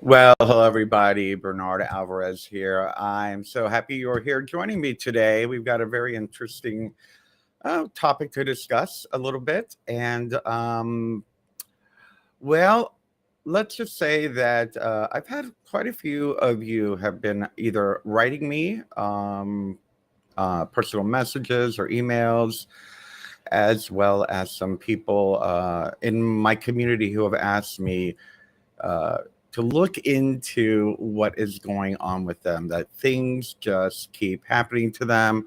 Well, hello everybody. Bernard Alvarez here. I'm so happy you're here joining me today. We've got a very interesting topic to discuss a little bit. Well, let's just say that I've had quite a few of you have been either writing me personal messages or emails, as well as some people in my community who have asked me uh, to look into what is going on with them, that things just keep happening to them.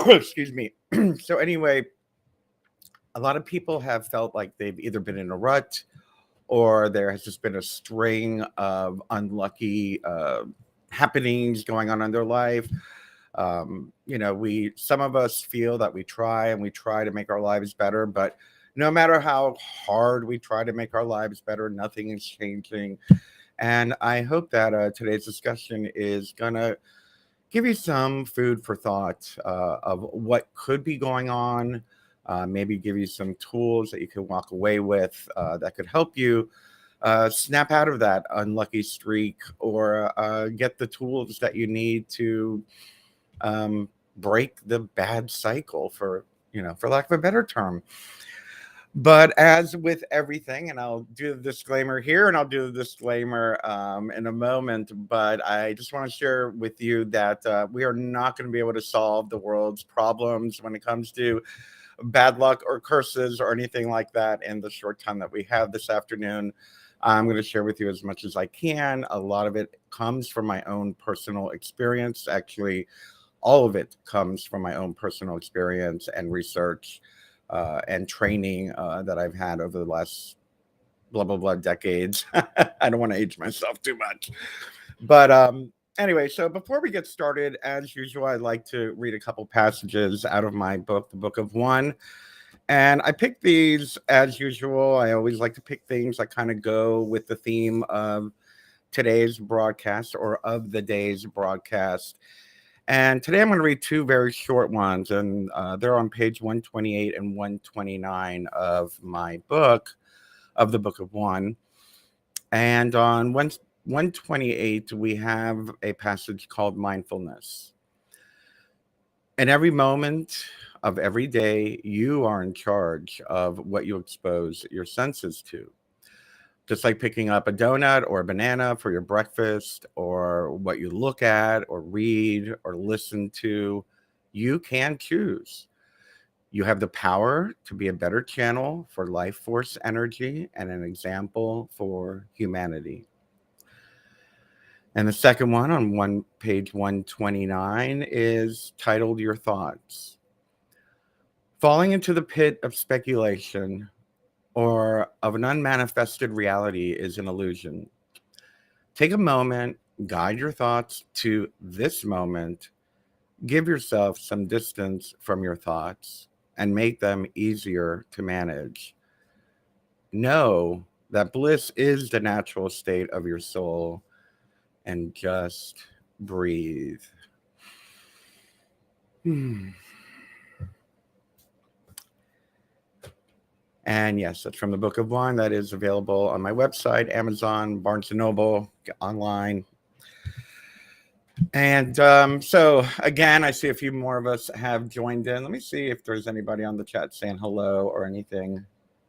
Excuse me. So, anyway, a lot of people have felt like they've either been in a rut or there has just been a string of unlucky happenings going on in their life. We some of us feel that we try to make our lives better, but no matter how hard we try to make our lives better, nothing is changing. And I hope that today's discussion is going to give you some food for thought of what could be going on, maybe give you some tools that you can walk away with that could help you snap out of that unlucky streak or get the tools that you need to break the bad cycle, for lack of a better term. But as with everything, and I'll do the disclaimer here and I'll do the disclaimer in a moment, but I just want to share with you that we are not going to be able to solve the world's problems when it comes to bad luck or curses or anything like that in the short time that we have this afternoon. I'm going to share with you as much as I can. A lot of it comes from my own personal experience. Actually, all of it comes from my own personal experience and research and training that I've had over the last blah, blah, blah decades. I don't want to age myself too much. But anyway, so before we get started, as usual, I'd like to read a couple passages out of my book, The Book of One. And I picked these as usual. I always like to pick things that kind of go with the theme of today's broadcast or of the day's broadcast. And today I'm going to read two very short ones, and they're on page 128 and 129 of my book, of the Book of One. And on 128, we have a passage called mindfulness. In every moment of every day, you are in charge of what you expose your senses to. Just like picking up a donut or a banana for your breakfast, or what you look at or read or listen to, you can choose. You have the power to be a better channel for life force energy and an example for humanity. And the second one on page 129 is titled Your Thoughts. Falling into the pit of speculation or of an unmanifested reality is an illusion. Take a moment, guide your thoughts to this moment, give yourself some distance from your thoughts, and make them easier to manage. Know that bliss is the natural state of your soul, and just breathe. And yes, that's from the Book of One. That is available on my website, Amazon, Barnes & Noble, online. And so, again, I see a few more of us have joined in. Let me see if there's anybody on the chat saying hello or anything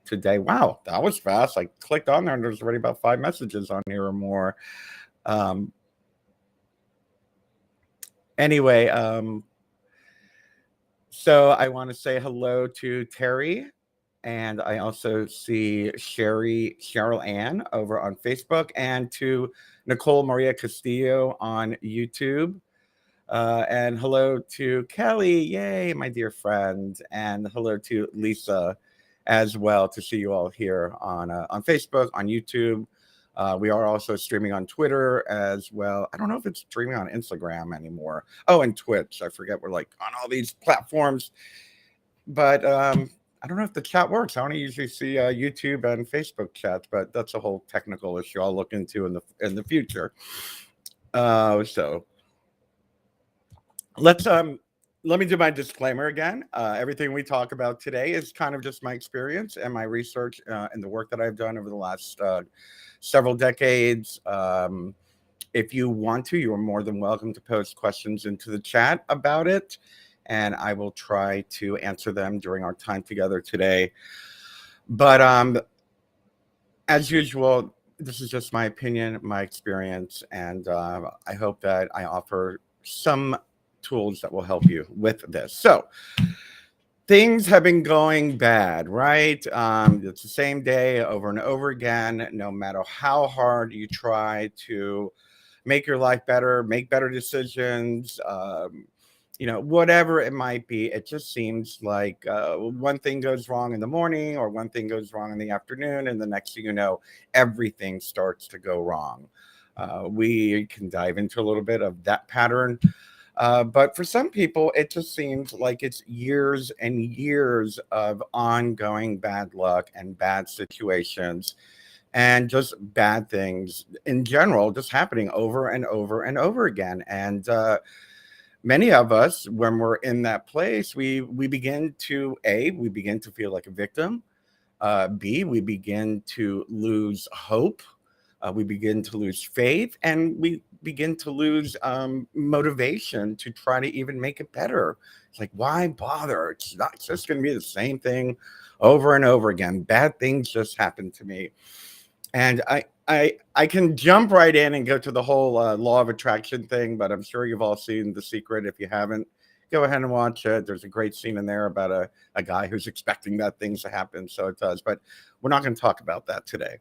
today. Wow, that was fast. I clicked on there and there's already about 5 messages on here or more. Anyway, so I want to say hello to Terry. And I also see Cheryl Ann over on Facebook, and to Nicole Maria Castillo on YouTube. And hello to Kelly, yay, my dear friend. And hello to Lisa as well, to see you all here on Facebook, on YouTube. We are also streaming on Twitter as well. I don't know if it's streaming on Instagram anymore. Oh, and Twitch. I forget we're like on all these platforms. But I don't know if the chat works. I only usually see YouTube and Facebook chats, but that's a whole technical issue I'll look into in the future. So let's let me do my disclaimer again. Everything we talk about today is kind of just my experience and my research and the work that I've done over the last several decades. If you want to, you are more than welcome to post questions into the chat about it, and I will try to answer them during our time together today. But as usual, this is just my opinion, my experience, and I hope that I offer some tools that will help you with this. So, things have been going bad, right? It's the same day over and over again, no matter how hard you try to make your life better, make better decisions, whatever it might be. It just seems like one thing goes wrong in the morning or one thing goes wrong in the afternoon, and the next thing you know, everything starts to go wrong. We can dive into a little bit of that pattern. But for some people, it just seems like it's years and years of ongoing bad luck and bad situations and just bad things in general, just happening over and over and over again. And many of us, when we're in that place, we begin to we begin to feel like a victim. B, we begin to lose hope. We begin to lose faith, and we begin to lose motivation to try to even make it better. It's like, why bother? It's not just going to be the same thing over and over again. Bad things just happen to me. And I can jump right in and go to the whole law of attraction thing, but I'm sure you've all seen The Secret. If you haven't, go ahead and watch it. There's a great scene in there about a guy who's expecting bad things to happen. So it does. But we're not going to talk about that today.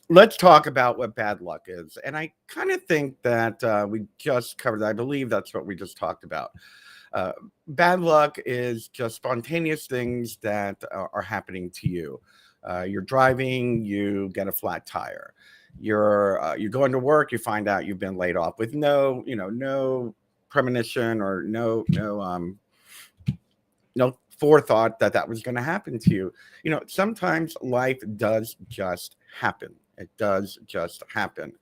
Let's talk about what bad luck is. And I kind of think that we just covered that. I believe that's what we just talked about. Bad luck is just spontaneous things that are happening to you. You're driving, you get a flat tire. You're going to work, you find out you've been laid off with no premonition or no forethought that was going to happen to you. Sometimes life does just happen. It does just happen.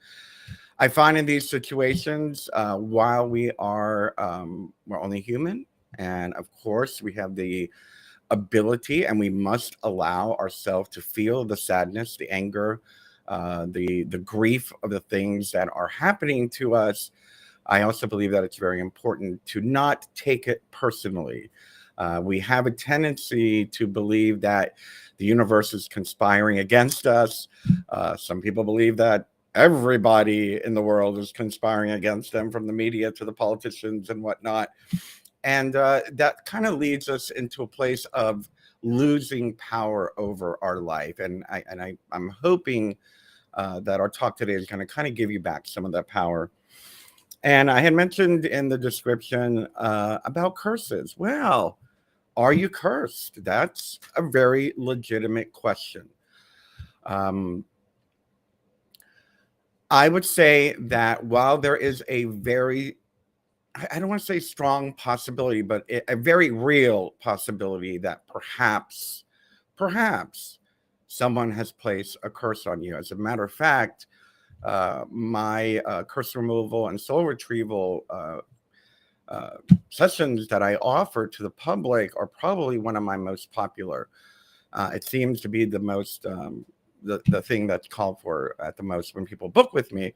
I find in these situations, while we're only human, and of course we have the ability, and we must allow ourselves to feel the sadness, the anger, the grief of the things that are happening to us. I also believe that it's very important to not take it personally. We have a tendency to believe that the universe is conspiring against us. Some people believe that everybody in the world is conspiring against them, from the media to the politicians and whatnot. And that kind of leads us into a place of losing power over our life. And I'm hoping that our talk today is going to kind of give you back some of that power. And I had mentioned in the description about curses. Well, are you cursed? That's a very legitimate question. I would say that while there is a very, I don't want to say strong possibility, but a very real possibility that perhaps someone has placed a curse on you. As a matter of fact, my curse removal and soul retrieval sessions that I offer to the public are probably one of my most popular. It seems to be the most, the thing that's called for at the most when people book with me.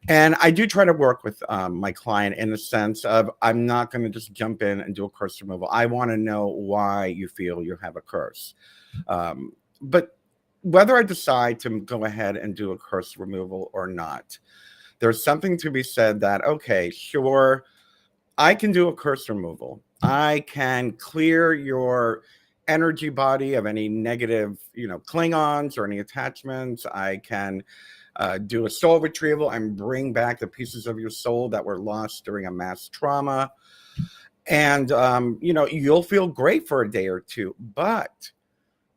And I do try to work with my client in the sense of, I'm not going to just jump in and do a curse removal. I want to know why you feel you have a curse. But whether I decide to go ahead and do a curse removal or not, there's something to be said that, okay, sure, I can do a curse removal. I can clear your energy body of any negative, Klingons or any attachments. I can do a soul retrieval and bring back the pieces of your soul that were lost during a mass trauma. And, you'll feel great for a day or two. But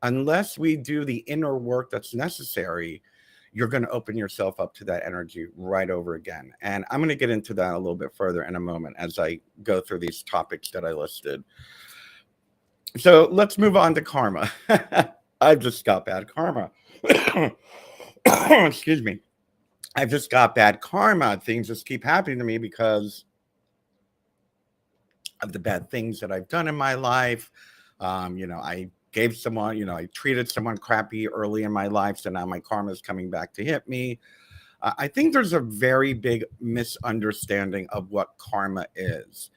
unless we do the inner work that's necessary, you're going to open yourself up to that energy right over again. And I'm going to get into that a little bit further in a moment as I go through these topics that I listed. So let's move on to karma. I've just got bad karma. Excuse me. I've just got bad karma. Things just keep happening to me because of the bad things that I've done in my life. I gave someone, I treated someone crappy early in my life, so now my karma is coming back to hit me. I think there's a very big misunderstanding of what karma is.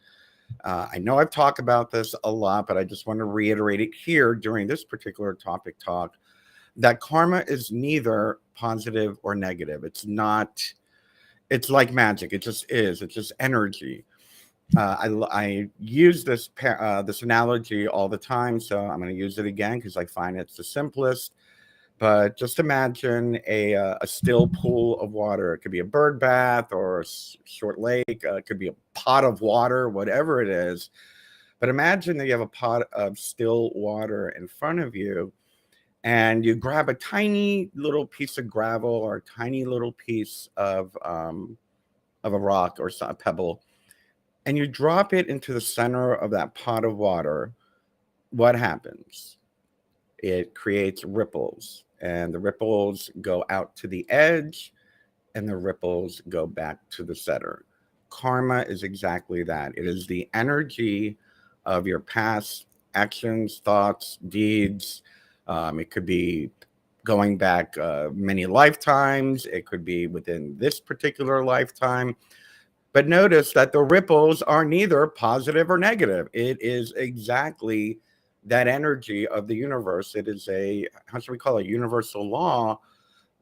I know I've talked about this a lot, but I just want to reiterate it here during this particular topic talk, that karma is neither positive or negative. It's not, it's like magic. It just is. It's just energy. I use this analogy all the time, so I'm going to use it again because I find it's the simplest. But just imagine a still pool of water. It could be a bird bath or a short lake. It could be a pot of water, whatever it is. But imagine that you have a pot of still water in front of you, and you grab a tiny little piece of gravel or a tiny little piece of a rock or a pebble, and you drop it into the center of that pot of water. What happens? It creates ripples, and the ripples go out to the edge, and the ripples go back to the center. Karma is exactly that. It is the energy of your past actions, thoughts, deeds. It could be going back many lifetimes. It could be within this particular lifetime. But notice that the ripples are neither positive or negative. It is exactly that energy of the universe. It is how should we call it, universal law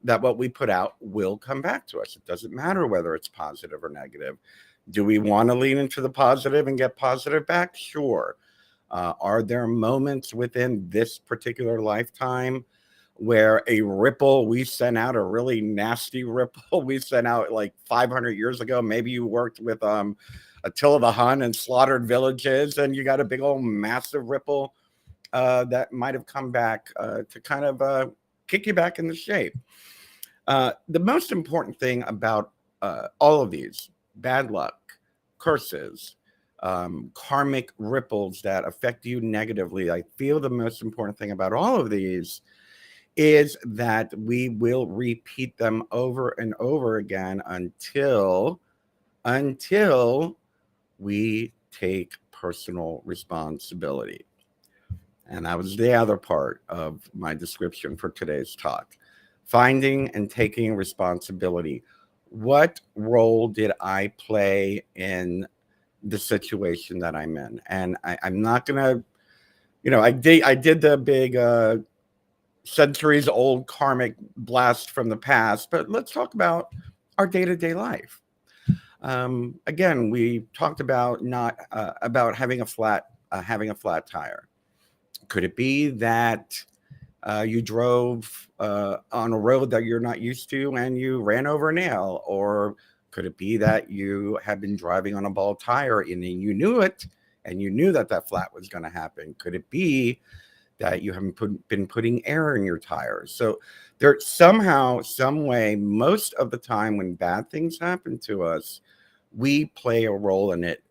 that what we put out will come back to us. It doesn't matter whether it's positive or negative. Do we want to lean into the positive and get positive back? Sure. Are there moments within this particular lifetime where a ripple we sent out, a really nasty ripple we sent out like 500 years ago? Maybe you worked with Attila the Hun and slaughtered villages, and you got a big old massive ripple that might have come back to kind of kick you back into shape. The most important thing about all of these, bad luck, curses, karmic ripples that affect you negatively, I feel the most important thing about all of these is that we will repeat them over and over again until we take personal responsibility. And that was the other part of my description for today's talk. Finding and taking responsibility. What role did I play in the situation that I'm in? And I'm not going to, I did the big centuries old karmic blast from the past, but let's talk about our day-to-day life. Again, we talked about not about having a flat tire. Could it be that you drove on a road that you're not used to and you ran over a nail? Or could it be that you had been driving on a bald tire and you knew it, and you knew that flat was going to happen? Could it be that you haven't been putting air in your tires? So there somehow, some way, most of the time when bad things happen to us, we play a role in it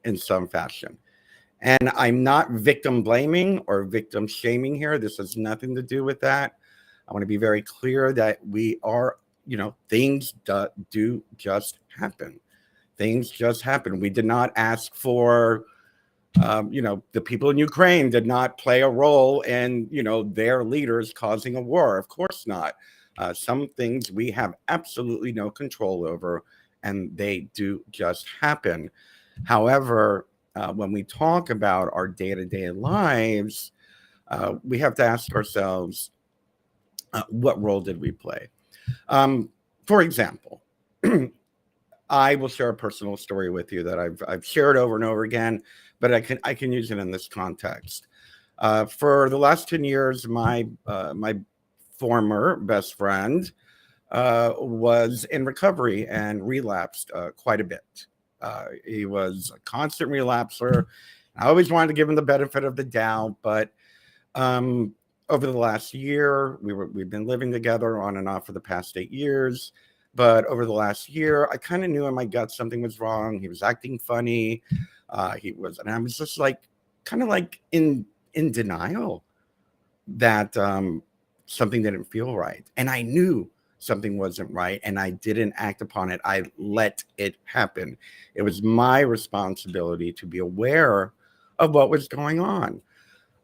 in some fashion. And I'm not victim blaming or victim shaming here. This has nothing to do with that. I want to be very clear that we are, things do just happen. Things just happen. We did not ask for, the people in Ukraine did not play a role in, their leaders causing a war. Of course not. Some things we have absolutely no control over, and they do just happen. However, when we talk about our day-to-day lives, we have to ask ourselves, what role did we play? For example, I will share a personal story with you that I've shared over and over again, but I can use it in this context. For the last 10 years, my former best friend was in recovery and relapsed quite a bit. He was a constant relapser. I always wanted to give him the benefit of the doubt, but over the last year, we've been living together on and off for the past 8 years. But over the last year, I kind of knew in my gut something was wrong. He was acting funny. And I was just like, kind of like in denial that something didn't feel right. And I knew something wasn't right and I didn't act upon it. I let it happen. It was my responsibility to be aware of what was going on.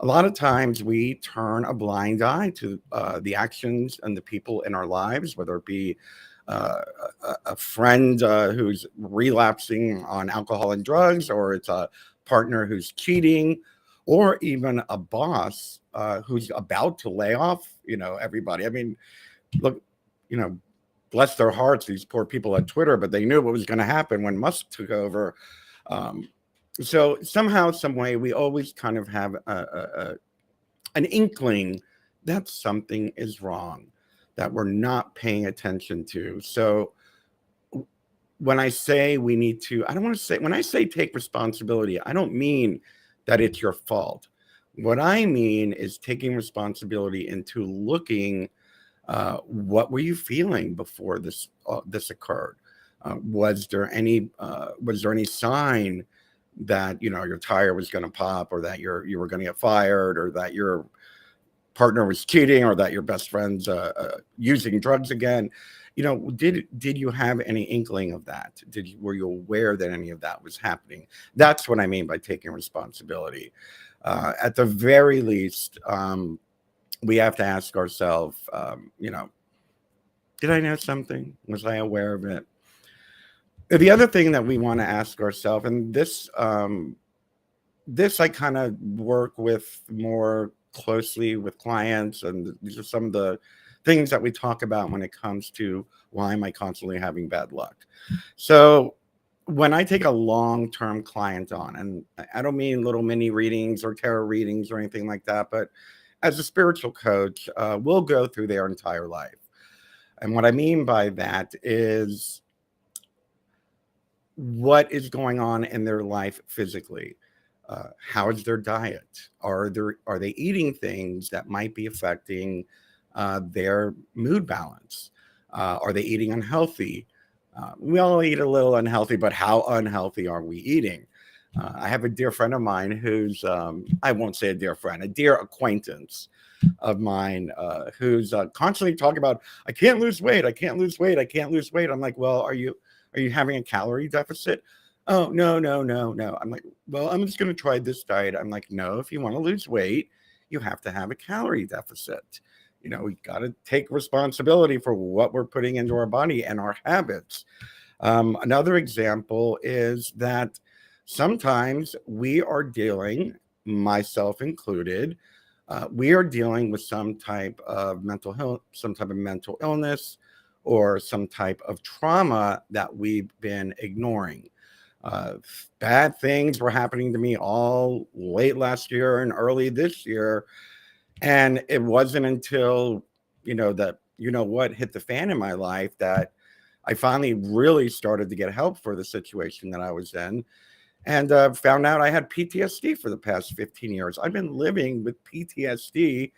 A lot of times we turn a blind eye to the actions and the people in our lives, whether it be a friend who's relapsing on alcohol and drugs, or it's a partner who's cheating, or even a boss who's about to lay off, everybody. I mean, look, you know, bless their hearts, these poor people at Twitter, but they knew what was going to happen when Musk took over. Um, so somehow, some way, we always kind of have an inkling that something is wrong, that we're not paying attention to. So when I say we need to, I don't want to say, when I say take responsibility, I don't mean that it's your fault. What I mean is taking responsibility into looking, what were you feeling before this occurred? Was there any sign that your tire was going to pop, or that you were going to get fired, or that your partner was cheating, or that your best friend's using drugs again? Did you have any inkling of that? Were you aware that any of that was happening? That's what I mean by taking responsibility. At the very least, we have to ask ourselves, did I know something? Was I aware of it? The other thing that we want to ask ourselves, and this I kind of work with more closely with clients, and these are some of the things that we talk about when it comes to why am I constantly having bad luck. So when I take a long-term client on, and I don't mean little mini readings or tarot readings or anything like that, but as a spiritual coach, we'll go through their entire life. And what I mean by that is what is going on in their life physically. How is their diet? Are they eating things that might be affecting their mood balance? Are they eating unhealthy? We all eat a little unhealthy, but how unhealthy are we eating? I have a dear friend of mine who's, I won't say a dear friend, a dear acquaintance of mine, who's constantly talking about, I can't lose weight, I can't lose weight, I can't lose weight. I'm like, well, are you having a calorie deficit? Oh, no, no, no, no. I'm like, well, I'm just going to try this diet. I'm like, no, if you want to lose weight, you have to have a calorie deficit. We got to take responsibility for what we're putting into our body and our habits. Another example is that sometimes we are dealing, myself included, we are dealing with some type of mental health, some type of mental illness, or some type of trauma that we've been ignoring. Uh, Bad things were happening to me all late last year and early this year. And it wasn't until, that, what hit the fan in my life, that I finally really started to get help for the situation that I was in, and found out I had PTSD for the past 15 years. I've been living with PTSD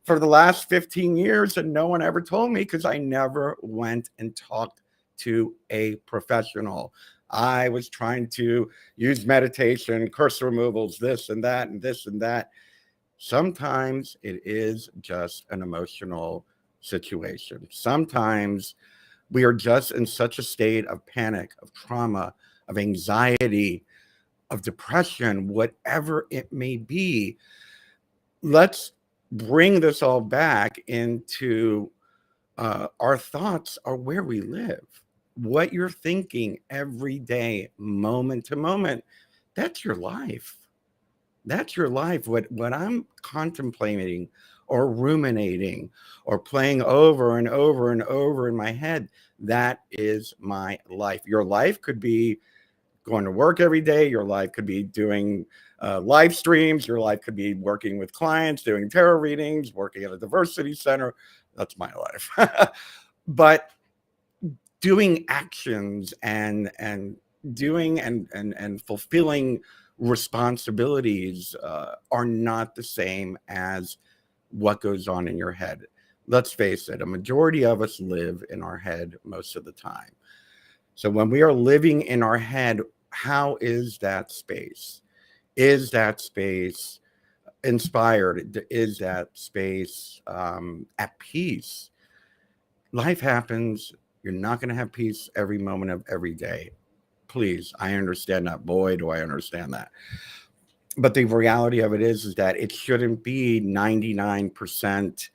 for the last 15 years, and no one ever told me because I never went and talked to a professional. I was trying to use meditation, curse removals, this and that, and this and that. Sometimes it is just an emotional situation. Sometimes we are just in such a state of panic, of trauma, of anxiety, of depression, whatever it may be. Let's bring this all back into our thoughts are where we live. What you're thinking every day, moment to moment, that's your life. That's your life. What I'm contemplating or ruminating or playing over and over and over in my head, that is my life. Your life could be going to work every day. Your life could be doing live streams. Your life could be working with clients, doing tarot readings, working at a diversity center. That's my life. But doing actions and doing and fulfilling responsibilities are not the same as what goes on in your head. Let's face it, a majority of us live in our head most of the time. So when we are living in our head, how is that space? Is that space inspired? Is that space at peace? life happens. You're not going to have peace every moment of every day. Please, I understand that. Boy, do I understand that. But the reality of it is that it shouldn't be 99%.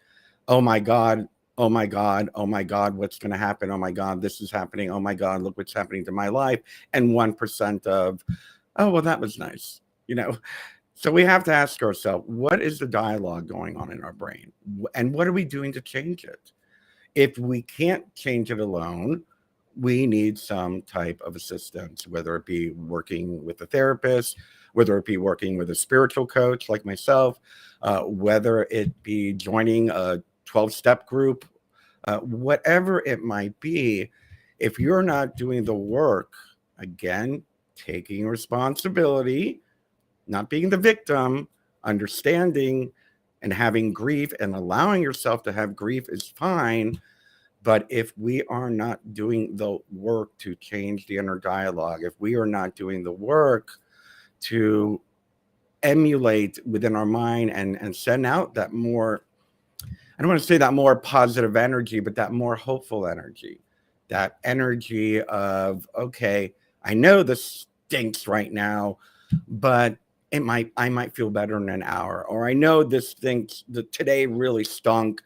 Oh my God. Oh my God. Oh my God. What's going to happen? Oh my God. This is happening. Oh my God. Look what's happening to my life. And 1% of, oh, well, that was nice. You know, so we have to ask ourselves, what is the dialogue going on in our brain? And what are we doing to change it? If we can't change it alone, we need some type of assistance, whether it be working with a therapist, whether it be working with a spiritual coach like myself, whether it be joining a 12-step group, whatever it might be. If you're not doing the work, again, taking responsibility, not being the victim, understanding and having grief and allowing yourself to have grief is fine. But if we are not doing the work to change the inner dialogue, if we are not doing the work to emulate within our mind and send out that more, I don't want to say that more positive energy, but that more hopeful energy, that energy of, okay, I know this stinks right now, but I might feel better in an hour. Or I know this stinks, that today really stunk,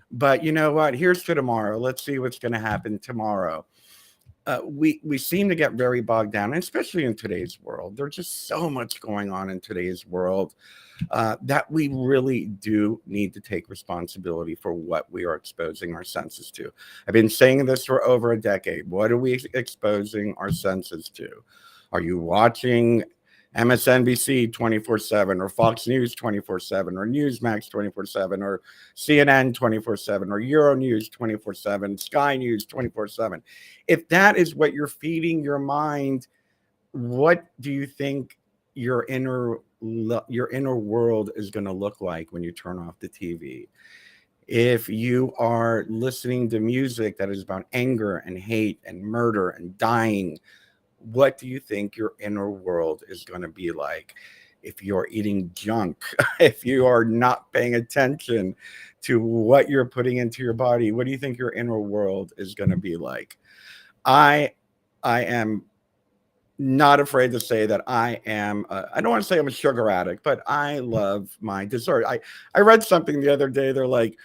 but you know what? Here's to tomorrow. Let's see what's going to happen tomorrow. We seem to get very bogged down, and especially in today's world. There's just so much going on in today's world that we really do need to take responsibility for what we are exposing our senses to. I've been saying this for over a decade. What are we exposing our senses to? Are you watching MSNBC 24/7 or Fox News 24/7 or Newsmax 24/7 or CNN 24/7 or Euronews 24/7, Sky News 24/7? If that is what you're feeding your mind, what do you think your inner world is going to look like when you turn off the TV? If you are listening to music that is about anger and hate and murder and dying, what do you think your inner world is going to be like? If you're eating junk, if you are not paying attention to what you're putting into your body, what do you think your inner world is going to be like? I I am not afraid to say that I am I don't want to say I'm a sugar addict, but I love my dessert. I read something the other day. They're like,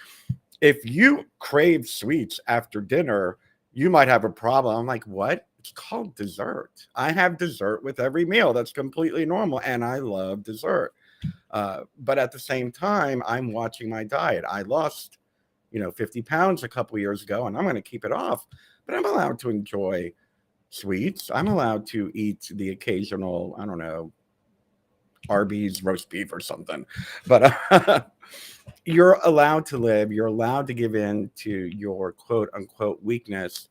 if you crave sweets after dinner, you might have a problem. I'm like, what? It's called dessert. I have dessert with every meal. That's completely normal. And I love dessert. But at the same time, I'm watching my diet. I lost, 50 pounds a couple years ago, and I'm going to keep it off. But I'm allowed to enjoy sweets. I'm allowed to eat the occasional, I don't know, Arby's roast beef or something. But you're allowed to live. You're allowed to give in to your quote unquote weakness.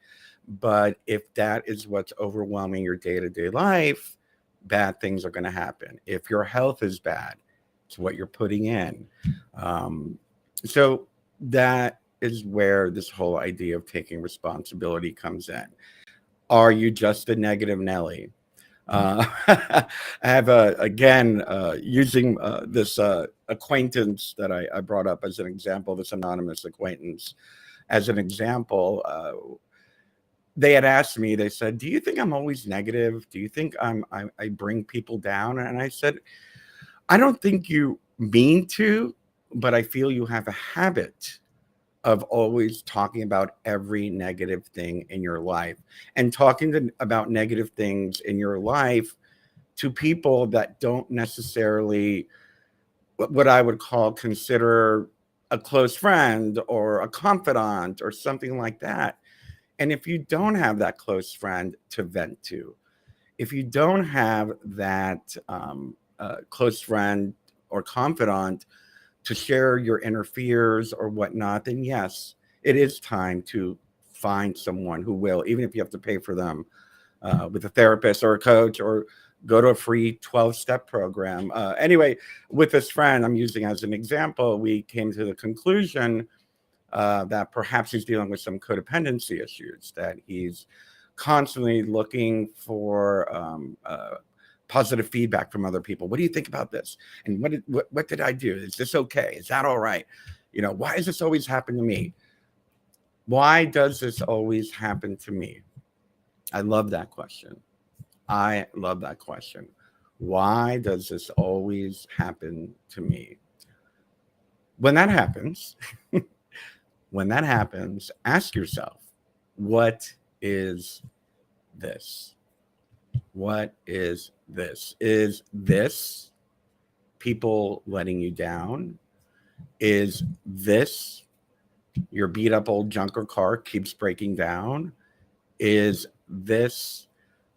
But if that is what's overwhelming your day to day life, bad things are going to happen. If your health is bad, it's what you're putting in. So that is where this whole idea of taking responsibility comes in. Are you just a negative Nelly? I have again using this acquaintance that I brought up as an example, this anonymous acquaintance as an example. They had asked me. They said, "Do you think I'm always negative? Do you think I bring people down?" And I said, "I don't think you mean to, but I feel you have a habit of always talking about every negative thing in your life and about negative things in your life to people that don't necessarily what I would consider a close friend or a confidant or something like that. And if you don't have that close friend to vent to, if you don't have that close friend or confidant to share your inner fears or whatnot, then yes, it is time to find someone who will, even if you have to pay for them with a therapist or a coach or go to a free 12-step program. Anyway, with this friend I'm using as an example, we came to the conclusion that perhaps he's dealing with some codependency issues, that he's constantly looking for positive feedback from other people. What do you think about this? And what did I do? Is this okay? Is that all right? Why does this always happen to me? Why does this always happen to me? I love that question. I love that question. Why does this always happen to me? When that happens, when that happens, ask yourself, what is this? What is this? Is this people letting you down? Is this your beat up old junker car keeps breaking down? Is this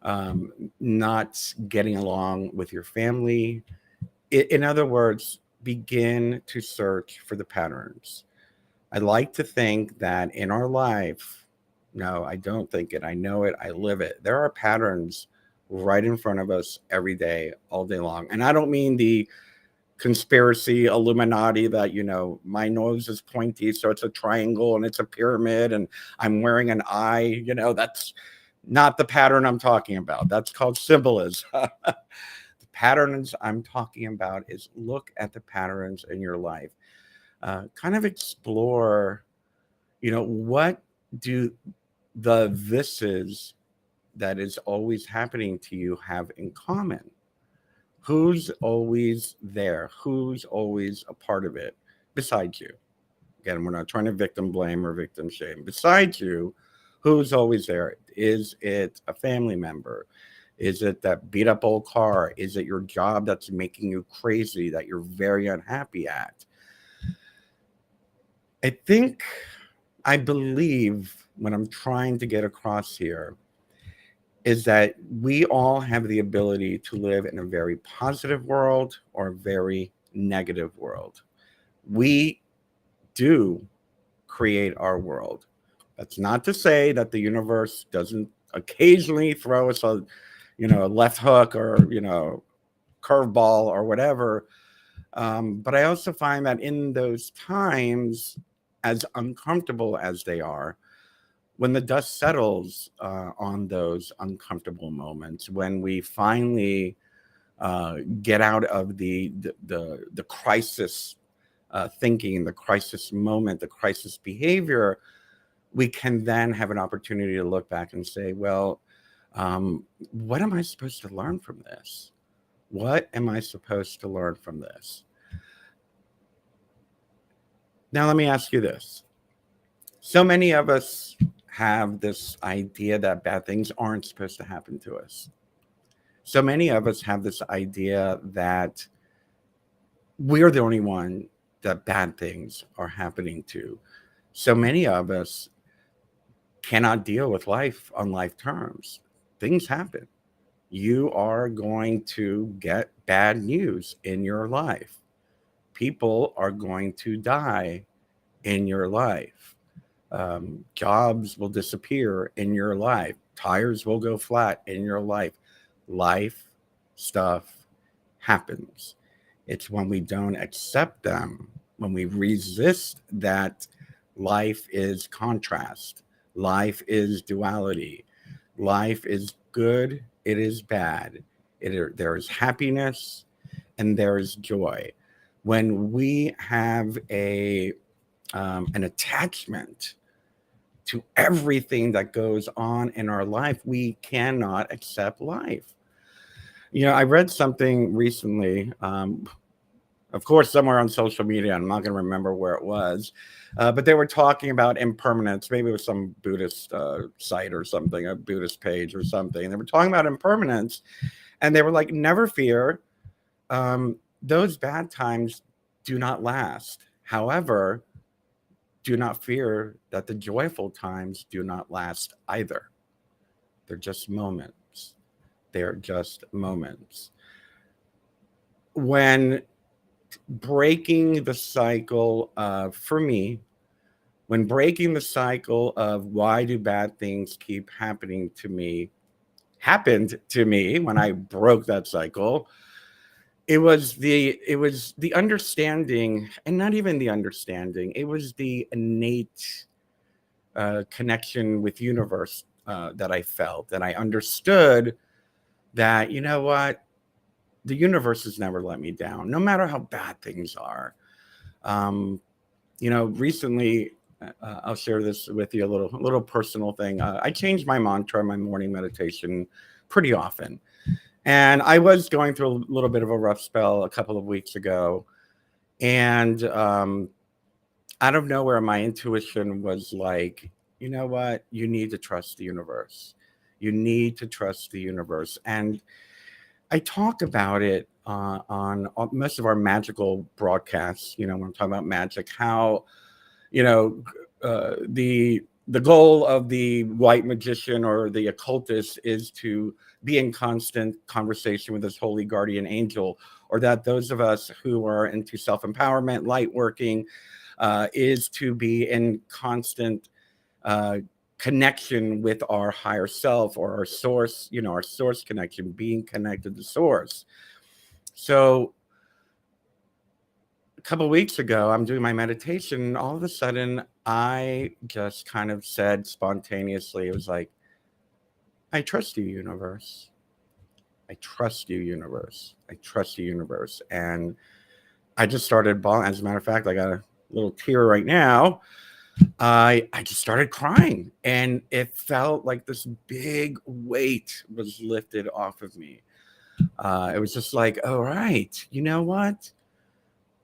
um, not getting along with your family? In other words, begin to search for the patterns. I like to think that in our life, no, I don't think it. I know it. I live it. There are patterns right in front of us every day, all day long. And I don't mean the conspiracy Illuminati that, my nose is pointy, so it's a triangle and it's a pyramid and I'm wearing an eye. That's not the pattern I'm talking about. That's called symbolism. The patterns I'm talking about is look at the patterns in your life. Kind of explore, what do the this is that is always happening to you have in common? Who's always there? Who's always a part of it besides you? Again, we're not trying to victim blame or victim shame. Besides you, who's always there? Is it a family member? Is it that beat up old car? Is it your job that's making you crazy that you're very unhappy at? I believe what I'm trying to get across here is that we all have the ability to live in a very positive world or a very negative world. We do create our world. That's not to say that the universe doesn't occasionally throw us a left hook or, curveball or whatever. But I also find that in those times, as uncomfortable as they are, when the dust settles on those uncomfortable moments, when we finally get out of the crisis thinking, the crisis moment, the crisis behavior, we can then have an opportunity to look back and say, well, what am I supposed to learn from this? What am I supposed to learn from this? Now, let me ask you this. So many of us have this idea that bad things aren't supposed to happen to us. So many of us have this idea that we're the only one that bad things are happening to. So many of us cannot deal with life on life terms. Things happen. You are going to get bad news in your life. People are going to die in your life. Jobs will disappear in your life. Tires will go flat in your life. Life stuff happens. It's when we don't accept them, when we resist that life is contrast, life is duality, life is good, it is bad. There is happiness and there is joy. When we have an attachment to everything that goes on in our life, we cannot accept life. I read something recently, of course, somewhere on social media. I'm not going to remember where it was, but they were talking about impermanence. Maybe it was some Buddhist site or something, a Buddhist page or something. And they were talking about impermanence, and they were like, never fear. Those bad times do not last. However, do not fear that the joyful times do not last either. They're just moments. They're just moments. When breaking the cycle of, for me, when breaking the cycle of why do bad things keep happening to me, happened to me when I broke that cycle, it was the understanding, and not even the understanding, it was the innate connection with universe that I felt, and I understood that, you know what, the universe has never let me down, no matter how bad things are. Recently I'll share this with you, a little personal thing. I change my mantra, my morning meditation, pretty often, and I was going through a little bit of a rough spell a couple of weeks ago, and out of nowhere, my intuition was like, you know what? You need to trust the universe. You need to trust the universe. And I talk about it on most of our magical broadcasts. When I'm talking about magic, how you know the goal of the white magician or the occultist is to be in constant conversation with his holy guardian angel, or that those of us who are into self-empowerment, light working, is to be in constant uh, connection with our higher self or our source, our source connection, being connected to source. So a couple of weeks ago, I'm doing my meditation, and all of a sudden, I just kind of said spontaneously, it was like, I trust you, universe. I trust you, universe. I trust you, universe. And I just started bawling. As a matter of fact, I got a little tear right now. I just started crying, and it felt like this big weight was lifted off of me. It was just like, all right, you know what?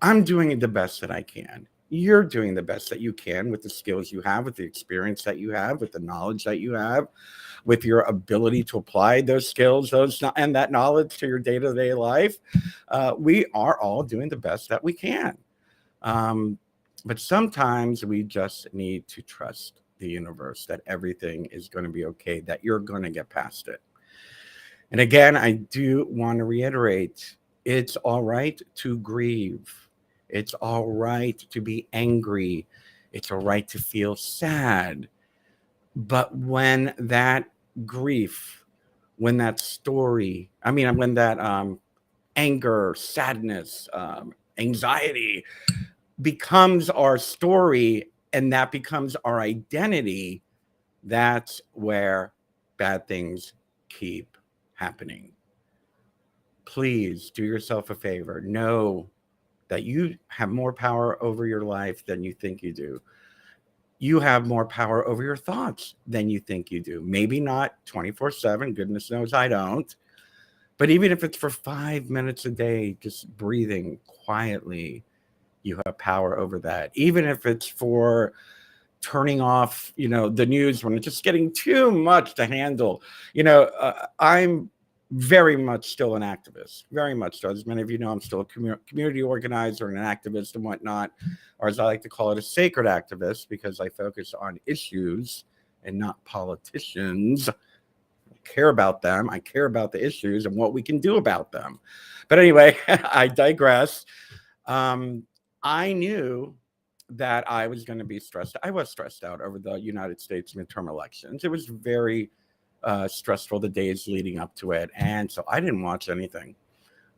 I'm doing the best that I can. You're doing the best that you can with the skills you have, with the experience that you have, with the knowledge that you have, with your ability to apply those skills, and that knowledge to your day-to-day life. We are all doing the best that we can. Um, but sometimes we just need to trust the universe that everything is going to be okay, that you're going to get past it. And again, I do want to reiterate, it's all right to grieve. It's all right to be angry. It's all right to feel sad. But when that grief, when that story, when that anger, sadness, anxiety becomes our story and that becomes our identity, that's where bad things keep happening. Please do yourself a favor. Know that you have more power over your life than you think you do. You have more power over your thoughts than you think you do. Maybe not 24/7. Goodness knows I don't. But even if it's for 5 minutes a day, just breathing quietly, you have power over that. Even if it's for turning off, the news when it's just getting too much to handle. I'm very much still an activist, very much so. As many of you know, I'm still a community organizer and an activist and whatnot, or as I like to call it, a sacred activist, because I focus on issues and not politicians. I care about them. I care about the issues and what we can do about them. But anyway, I digress. I knew that I was going to be stressed. I was stressed out over the United States midterm elections. It was very stressful the days leading up to it. And so I didn't watch anything.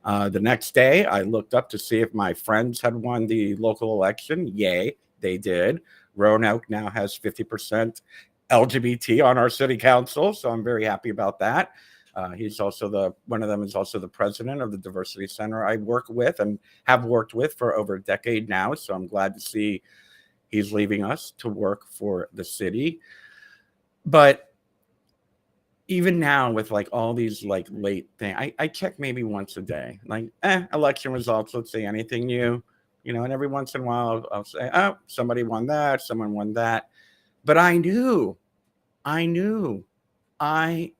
The next day, I looked up to see if my friends had won the local election. Yay, they did. Roanoke now has 50% LGBT on our city council. So I'm very happy about that. He's also one of them is also the president of the diversity center I work with and have worked with for over a decade now. So I'm glad to see he's leaving us to work for the city. But even now with like all these like late things, I check maybe once a day, like election results, let's say anything new, and every once in a while I'll say, oh, somebody won that, someone won that. But I knew I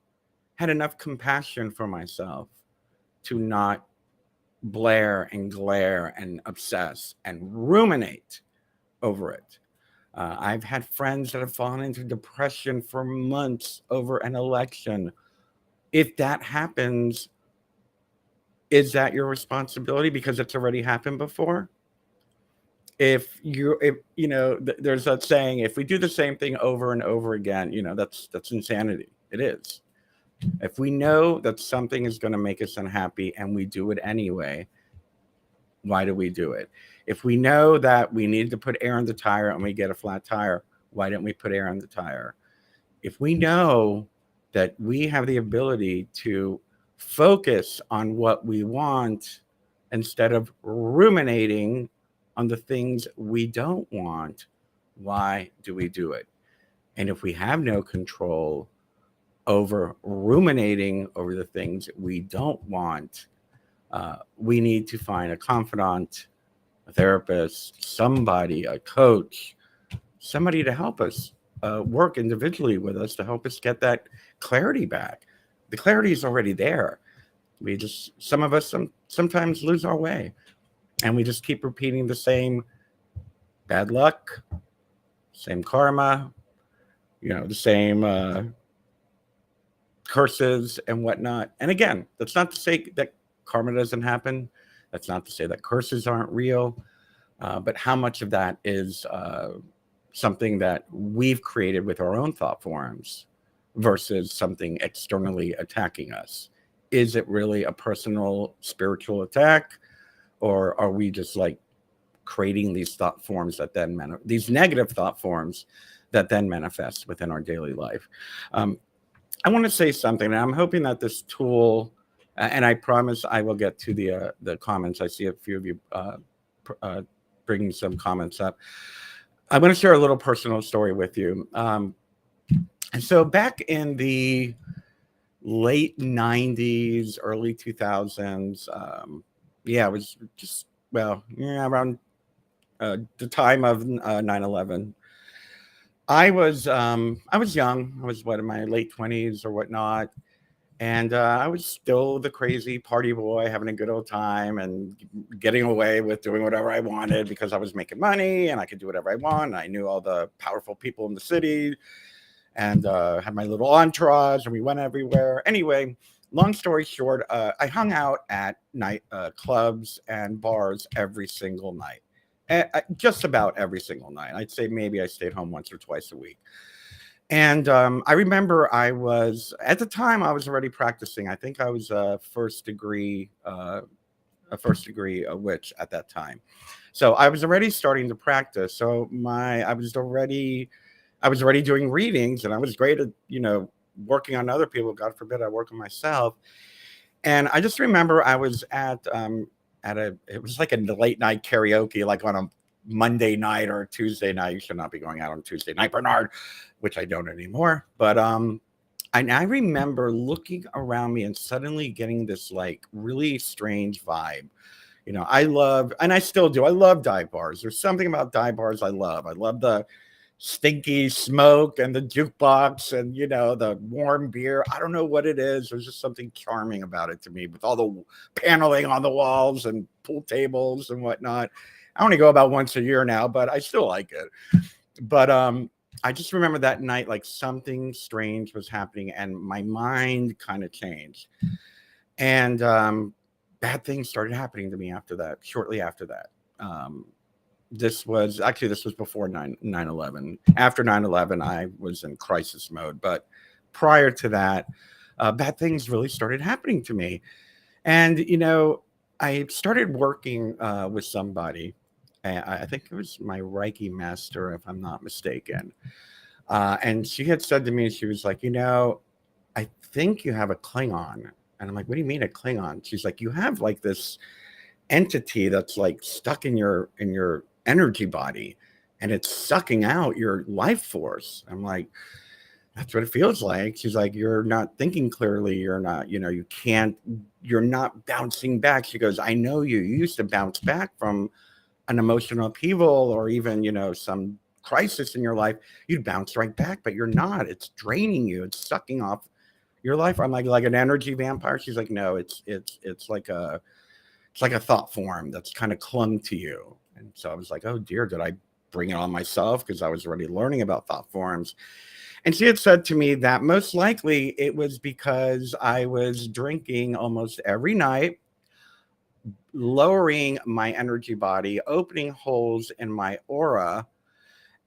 had enough compassion for myself to not blare and glare and obsess and ruminate over it. I've had friends that have fallen into depression for months over an election. If that happens, is that your responsibility because it's already happened before? If there's that saying, if we do the same thing over and over again, that's insanity. It is. If we know that something is going to make us unhappy and we do it anyway, why do we do it? If we know that we need to put air in the tire and we get a flat tire, why don't we put air in the tire? If we know that we have the ability to focus on what we want instead of ruminating on the things we don't want, Why do we do it? And if we have no control over ruminating over the things we don't want, we need to find a confidant, a therapist, somebody, a coach, somebody to help us work individually with us to help us get that clarity back. The clarity is already there. We just, some of us sometimes lose our way, and we just keep repeating the same bad luck, same karma, the same curses and whatnot. And again, that's not to say that karma doesn't happen. That's not to say that curses aren't real. But how much of that is something that we've created with our own thought forms versus something externally attacking us? Is it really a personal spiritual attack? Or are we just like creating these thought forms that then these negative thought forms that then manifest within our daily life? I want to say something, and I'm hoping that this tool, and I promise I will get to the comments. I see a few of you bringing some comments up. I'm going to share a little personal story with you. And so back in the late 90s, early 2000s, it was just, around the time of 9/11. I was young. I was in my late 20s or whatnot, and I was still the crazy party boy, having a good old time and getting away with doing whatever I wanted because I was making money and I could do whatever I want. I knew all the powerful people in the city and had my little entourage, and we went everywhere. Anyway, long story short, I hung out at night clubs and bars every single night. Just about every single night. I'd say maybe I stayed home once or twice a week. And I remember at the time I was already practicing. I think I was a first degree witch at that time. So I was already starting to practice. So I was already doing readings, and I was great at, working on other people. God forbid I work on myself. And I just remember I was it was like a late night karaoke, like on a Monday night or a Tuesday night. You should not be going out on Tuesday night, Bernard, which I don't anymore. But I remember looking around me and suddenly getting this like really strange vibe. I love, and I still do, I love dive bars. There's something about dive bars I love. I love the stinky smoke and the jukebox and the warm beer. I don't know what it is. There's just something charming about it to me, with all the paneling on the walls and pool tables and whatnot. I only go about once a year now, but I still like it. But I just remember that night, like something strange was happening, and my mind kind of changed. And bad things started happening to me after that, shortly after that. This was before 9/11. After 9/11, I was in crisis mode. But prior to that, bad things really started happening to me. And, I started working with somebody. I think it was my Reiki master, if I'm not mistaken. And she had said to me, she was like, I think you have a Klingon. And I'm like, what do you mean a Klingon? She's like, you have like this entity that's like stuck in your energy body, and it's sucking out your life force. I'm like, that's what it feels like. She's like, you're not thinking clearly. You're not, you're not bouncing back. She goes, I know you used to bounce back from an emotional upheaval or even, some crisis in your life. You'd bounce right back, but you're not. It's draining you. It's sucking off your life. I'm like an energy vampire. She's like, no, it's like a thought form that's kind of clung to you. And so I was like, oh dear, did I bring it on myself? Because I was already learning about thought forms. And she had said to me that most likely it was because I was drinking almost every night, lowering my energy body, opening holes in my aura.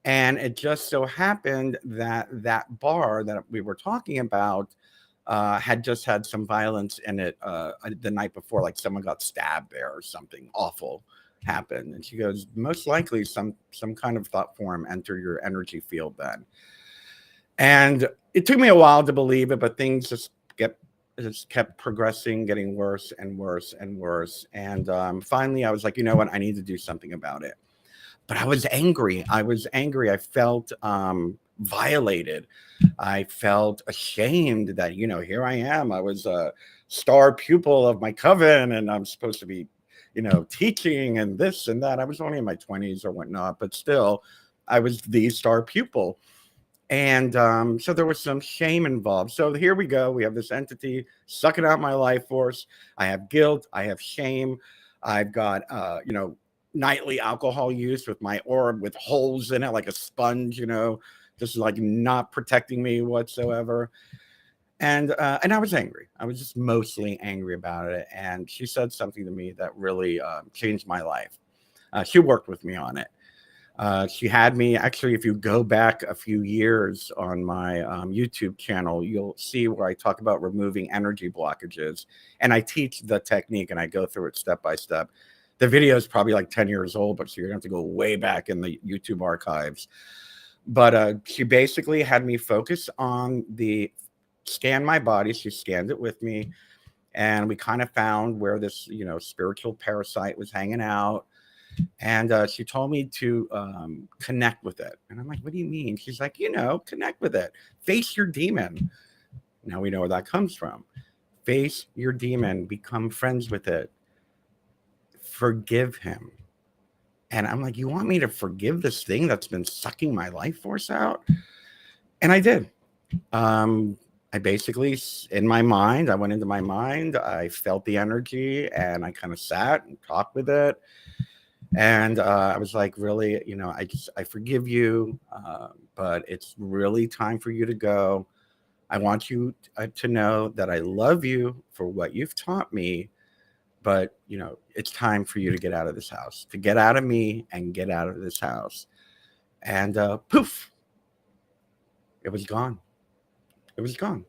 And it just so happened that that bar that we were talking about had just had some violence in it the night before, like someone got stabbed there or something awful happened. And she goes, most likely some kind of thought form entered your energy field then. And it took me a while to believe it, but things just kept progressing, getting worse and worse and worse. And finally, I was like, you know what? I need to do something about it. but I was angry. I was angry. I felt violated. I felt ashamed that, here I am. I was a star pupil of my coven and I'm supposed to be, teaching and this and that. I was only in my 20s or whatnot, but still, I was the star pupil. And so there was some shame involved. So here we go. We have this entity sucking out my life force. I have guilt. I have shame. I've got, nightly alcohol use with my orb with holes in it like a sponge, just like not protecting me whatsoever. And I was angry. I was just mostly angry about it. And she said something to me that really changed my life. She worked with me on it. She had me actually, if you go back a few years on my YouTube channel, you'll see where I talk about removing energy blockages. And I teach the technique and I go through it step by step. The video is probably like 10 years old, but so you're going to have to go way back in the YouTube archives. But she basically had me focus on scan my body. She scanned it with me. And we kind of found where this, spiritual parasite was hanging out. And she told me to connect with it. And I'm like, what do you mean? She's like, connect with it. Face your demon. Now we know where that comes from. Face your demon. Become friends with it. Forgive him. And I'm like, you want me to forgive this thing that's been sucking my life force out? And I did. I basically, in my mind, I went into my mind. I felt the energy and I kind of sat and talked with it. And I was like, really, I forgive you, but it's really time for you to go. I want you to know that I love you for what you've taught me, but, it's time for you to get out of this house, to get out of me and get out of this house. And poof, it was gone. It was gone.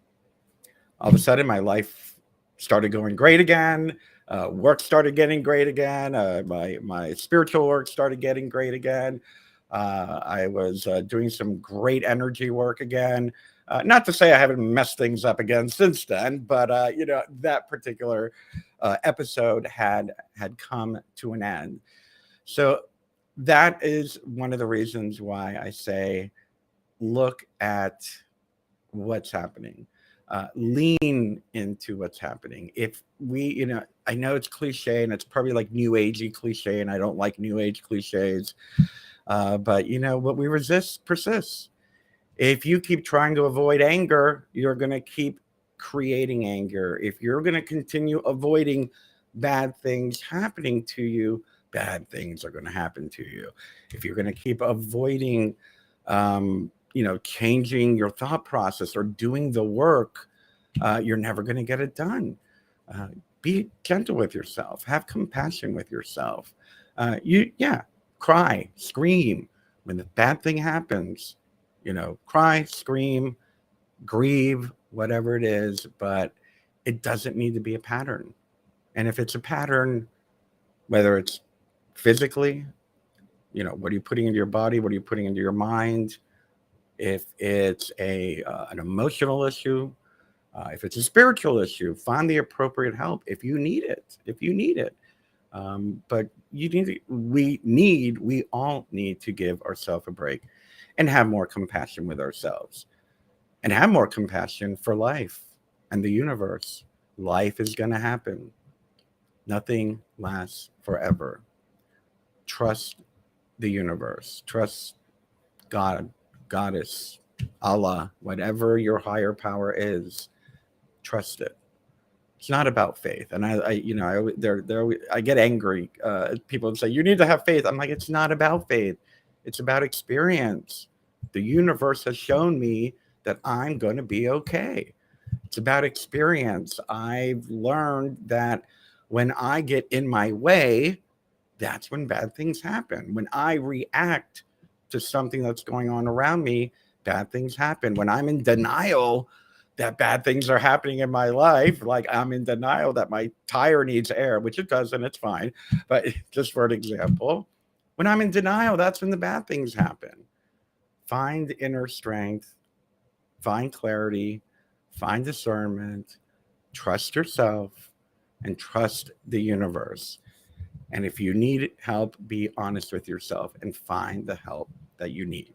All of a sudden, my life started going great again. Work started getting great again. My spiritual work started getting great again. I was doing some great energy work again. Not to say I haven't messed things up again since then, but that particular episode had come to an end. So that is one of the reasons why I say, look at what's happening. Lean into what's happening. If we, I know it's cliche and it's probably like new agey cliche, and I don't like new age cliches. But what we resist persists. If you keep trying to avoid anger, you're going to keep creating anger. If you're going to continue avoiding bad things happening to you, bad things are going to happen to you. If you're going to keep avoiding, changing your thought process or doing the work, you're never going to get it done. Be gentle with yourself. Have compassion with yourself. Cry, scream when the bad thing happens. Cry, scream, grieve, whatever it is, but it doesn't need to be a pattern. And if it's a pattern, whether it's physically, what are you putting into your body? What are you putting into your mind? If it's an emotional issue, if it's a spiritual issue, find the appropriate help if you need it. But we all need to give ourselves a break and have more compassion with ourselves and have more compassion for life and the universe. Life is going to happen. Nothing lasts forever. Trust the universe. Trust God, Goddess, Allah, whatever your higher power is. Trust it. It's not about faith. And I get angry. People say, you need to have faith. I'm like, it's not about faith. It's about experience. The universe has shown me that I'm going to be okay. It's about experience. I've learned that when I get in my way, that's when bad things happen. When I react to something that's going on around me, bad things happen. When I'm in denial that bad things are happening in my life, like I'm in denial that my tire needs air, which it doesn't, it's fine. But just for an example, when I'm in denial, that's when the bad things happen. Find inner strength, find clarity, find discernment, trust yourself, and trust the universe. And if you need help, be honest with yourself and find the help that you need.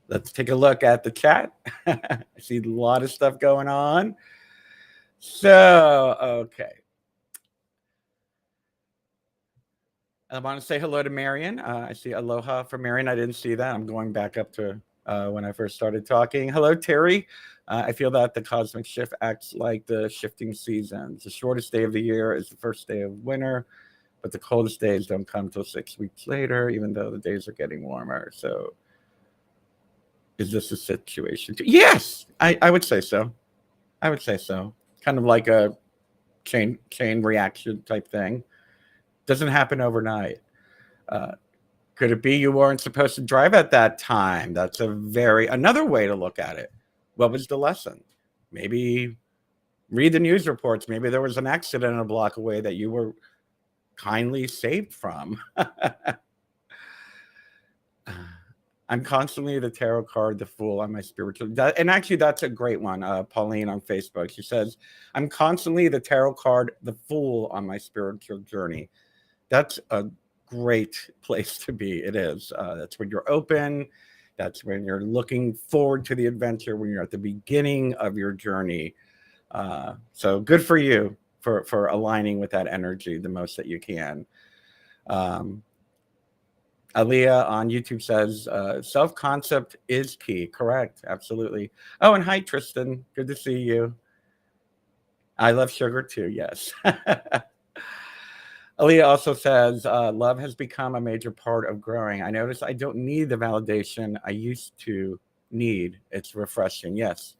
Let's take a look at the chat. I see a lot of stuff going on. So, okay. I want to say hello to Marion. I see aloha for Marion. I didn't see that. I'm going back up to when I first started talking. Hello, Terry. I feel that the cosmic shift acts like the shifting seasons. The shortest day of the year is the first day of winter, but the coldest days don't come till 6 weeks later, even though the days are getting warmer. So, is this a situation? Yes, I would say so. I would say so. Kind of like a chain reaction type thing. Doesn't happen overnight. Could it be you weren't supposed to drive at that time? That's another way to look at it. What was the lesson? Maybe read the news reports. Maybe there was an accident a block away that you were kindly saved from. I'm constantly the tarot card, the fool on my spiritual. And actually, that's a great one. Pauline on Facebook. She says, I'm constantly the tarot card, the fool on my spiritual journey. That's a great place to be. It is. That's when you're open. That's when you're looking forward to the adventure, when you're at the beginning of your journey. So good for you for aligning with that energy the most that you can. Aaliyah on YouTube says, self-concept is key. Correct. Absolutely. Oh, and hi, Tristan. Good to see you. I love sugar too. Yes. Aaliyah also says, love has become a major part of growing. I notice I don't need the validation I used to need. It's refreshing. Yes.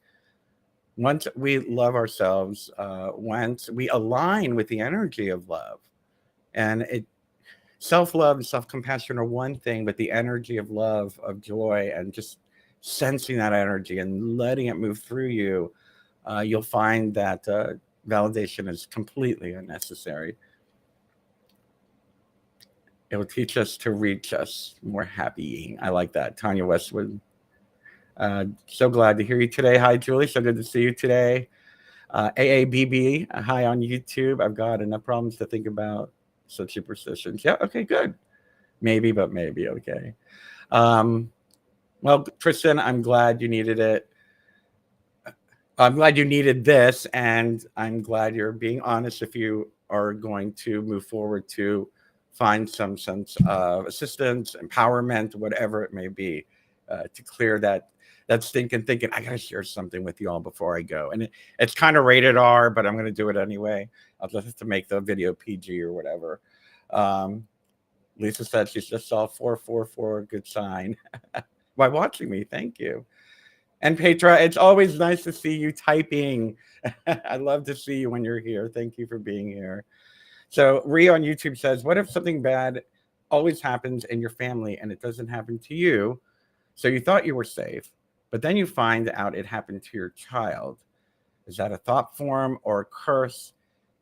Once we love ourselves, once we align with the energy of love, and self-love and self-compassion are one thing, but the energy of love, of joy, and just sensing that energy and letting it move through you, you'll find that validation is completely unnecessary. It will teach us to reach us more happy. I like that. Tanya Westwood. So glad to hear you today. Hi, Julie. So good to see you today. AABB. Hi on YouTube. I've got enough problems to think about. So superstitions. Yeah. Okay. Good. Maybe, but maybe. Okay. Well, Tristan, I'm glad you needed it. I'm glad you needed this, and I'm glad you're being honest if you are going to move forward to find some sense of assistance, empowerment, whatever it may be, to clear that stinking thinking. I gotta share something with you all before I go, and it's kind of rated R, but I'm gonna do it anyway. I'll just have to make the video PG or whatever. Lisa said she just saw 444. Good sign. By watching me, thank you. And Petra, it's always nice to see you typing. I love to see you when you're here. Thank you for being here. So Rhea on YouTube says, what if something bad always happens in your family and it doesn't happen to you? So you thought you were safe, but then you find out it happened to your child. Is that a thought form or a curse?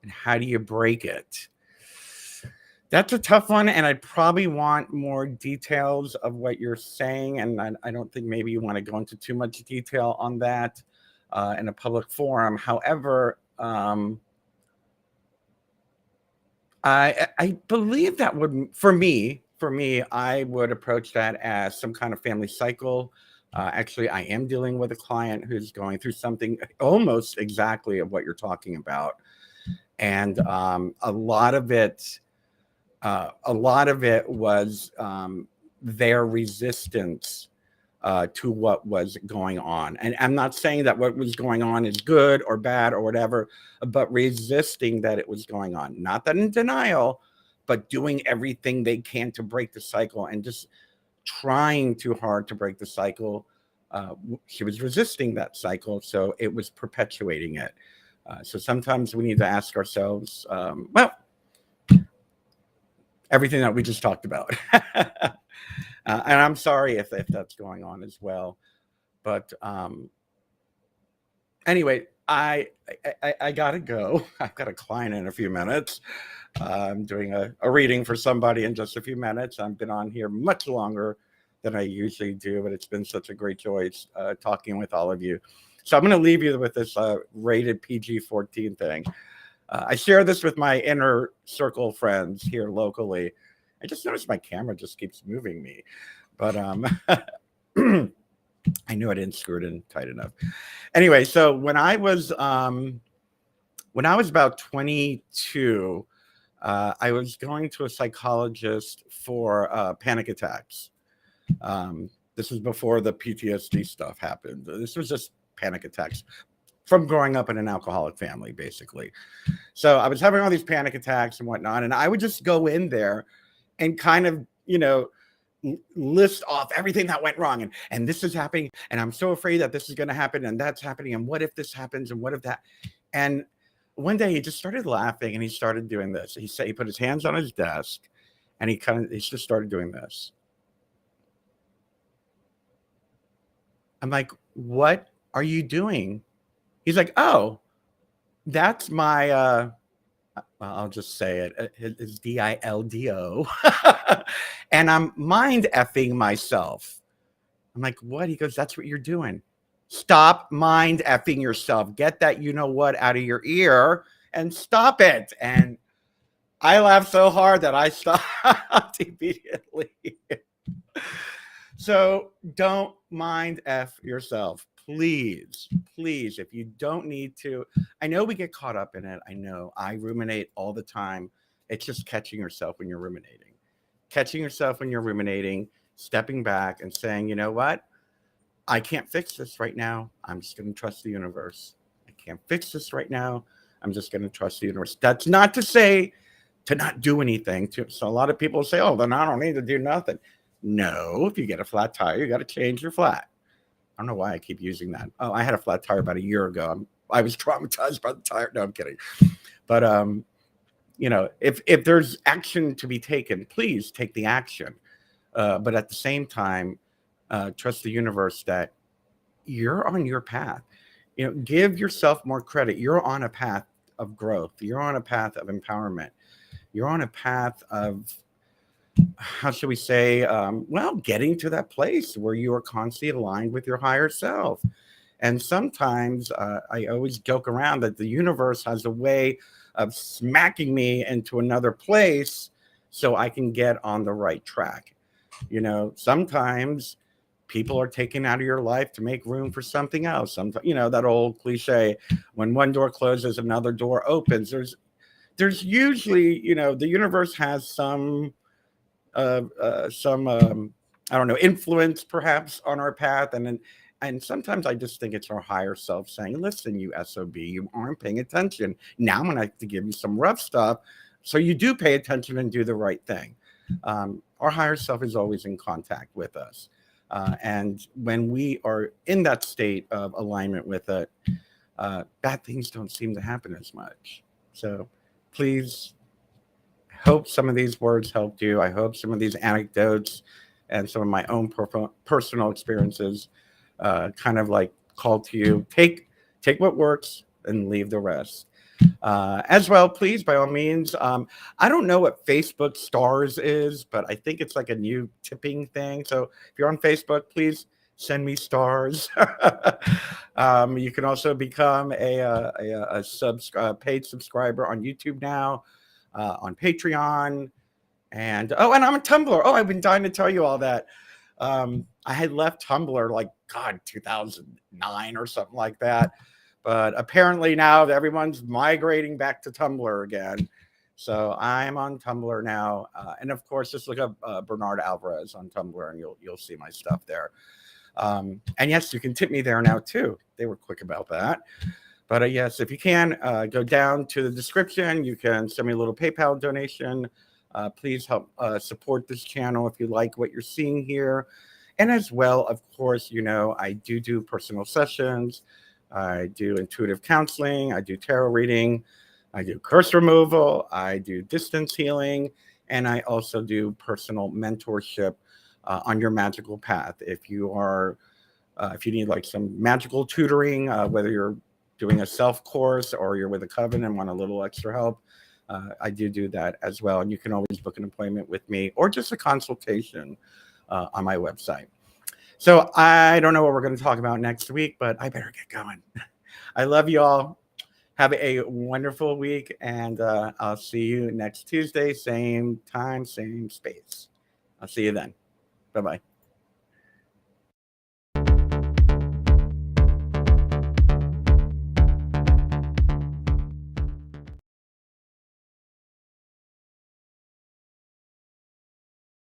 And how do you break it? That's a tough one, and I'd probably want more details of what you're saying, and I don't think maybe you want to go into too much detail on that in a public forum. However, I believe that would, for me, I would approach that as some kind of family cycle. Actually, I am dealing with a client who's going through something almost exactly of what you're talking about, and a lot of it was their resistance to what was going on. And I'm not saying that what was going on is good or bad or whatever, but resisting that it was going on. Not that in denial, but doing everything they can to break the cycle and just trying too hard to break the cycle. She was resisting that cycle, so it was perpetuating it. So sometimes we need to ask ourselves, everything that we just talked about. And I'm sorry if that's going on as well. But anyway, I gotta go. I've got a client in a few minutes. I'm doing a reading for somebody in just a few minutes. I've been on here much longer than I usually do, but it's been such a great joy talking with all of you. So I'm going to leave you with this rated PG-14 thing. I share this with my inner circle friends here locally. I just noticed my camera just keeps moving me, but I knew I didn't screw it in tight enough. Anyway, so when I was about 22, I was going to a psychologist for panic attacks. This was before the PTSD stuff happened. This was just panic attacks from growing up in an alcoholic family, basically. So I was having all these panic attacks and whatnot, and I would just go in there and kind of, list off everything that went wrong, and this is happening, and I'm so afraid that this is going to happen, and that's happening, and what if this happens, and what if that. And one day he just started laughing, and he started doing this. He said he put his hands on his desk, and he just started doing this. I'm like, what are you doing? He's like, oh, that's my I'll just say it. It's DILDO. And I'm mind effing myself. I'm like, what? He goes, that's what you're doing. Stop mind effing yourself. Get that you know what out of your ear and stop it. And I laughed so hard that I stopped immediately. So don't mind F yourself. Please, please, if you don't need to. I know we get caught up in it. I know I ruminate all the time. It's just catching yourself when you're ruminating. Catching yourself when you're ruminating, stepping back and saying, you know what? I can't fix this right now. I'm just going to trust the universe. I can't fix this right now. I'm just going to trust the universe. That's not to say to not do anything. So a lot of people say, oh, then I don't need to do nothing. No, if you get a flat tire, you got to change your flat. I don't know why I keep using that. Oh, I had a flat tire about a year ago. I was traumatized by the tire. No, I'm kidding. But, if there's action to be taken, please take the action. But at the same time, trust the universe that you're on your path. Give yourself more credit. You're on a path of growth. You're on a path of empowerment. You're on a path of, how should we say, getting to that place where you are constantly aligned with your higher self. And sometimes I always joke around that the universe has a way of smacking me into another place so I can get on the right track. Sometimes people are taken out of your life to make room for something else. Sometimes, that old cliche, when one door closes, another door opens. There's usually, the universe has some I don't know, influence perhaps on our path. And sometimes I just think it's our higher self saying, listen, you SOB, you aren't paying attention. Now I'm going to have to give you some rough stuff so you do pay attention and do the right thing. Our higher self is always in contact with us. And when we are in that state of alignment with it, bad things don't seem to happen as much. So please, hope some of these words helped you. I hope some of these anecdotes and some of my own personal experiences kind of like call to you. Take what works and leave the rest. As well, please, by all means. I don't know what Facebook stars is, but I think it's like a new tipping thing. So if you're on Facebook, please send me stars. You can also become a paid subscriber on YouTube now. On Patreon, and I'm on Tumblr. Oh, I've been dying to tell you all that. I had left Tumblr like 2009 or something like that, but apparently now everyone's migrating back to Tumblr again. So I'm on Tumblr now, and of course, just look up Bernard Alvarez on Tumblr, and you'll see my stuff there. And yes, you can tip me there now too. They were quick about that. But yes, if you can, go down to the description. You can send me a little PayPal donation. Please help support this channel if you like what you're seeing here. And as well, of course, I do personal sessions. I do intuitive counseling. I do tarot reading. I do curse removal. I do distance healing. And I also do personal mentorship on your magical path. If you need like some magical tutoring, whether you're doing a self course or you're with a coven and want a little extra help, I do that as well. And you can always book an appointment with me or just a consultation on my website. So I don't know what we're going to talk about next week, but I better get going. I love you all. Have a wonderful week, and I'll see you next Tuesday, same time, same space. I'll see you then. Bye bye.